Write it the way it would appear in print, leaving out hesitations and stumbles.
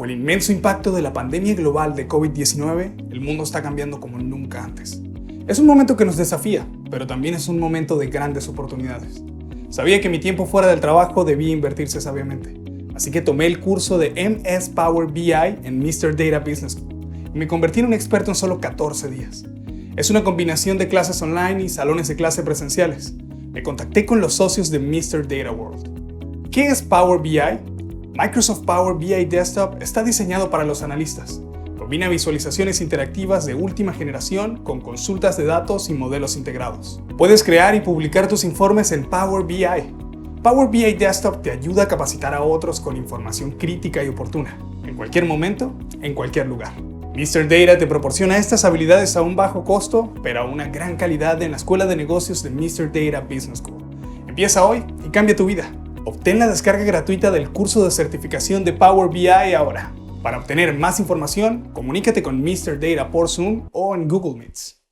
Bajo el inmenso impacto de la pandemia global de COVID-19, el mundo está cambiando como nunca antes. Es un momento que nos desafía, pero también es un momento de grandes oportunidades. Sabía que mi tiempo fuera del trabajo debía invertirse sabiamente, así que tomé el curso de MS Power BI en Mr. Data Business School y me convertí en un experto en solo 14 días. Es una combinación de clases online y salones de clase presenciales. Me contacté con los socios de Mr. Data World. ¿Qué es Power BI? Microsoft Power BI Desktop está diseñado para los analistas. Combina visualizaciones interactivas de última generación con consultas de datos y modelos integrados. Puedes crear y publicar tus informes en Power BI. Power BI Desktop te ayuda a capacitar a otros con información crítica y oportuna, en cualquier momento, en cualquier lugar. Mr. Data te proporciona estas habilidades a un bajo costo, pero a una gran calidad en la Escuela de Negocios de Mr. Data Business School. Empieza hoy y cambia tu vida. Obtén la descarga gratuita del curso de certificación de Power BI ahora. Para obtener más información, comunícate con Mr. Data por Zoom o en Google Meets.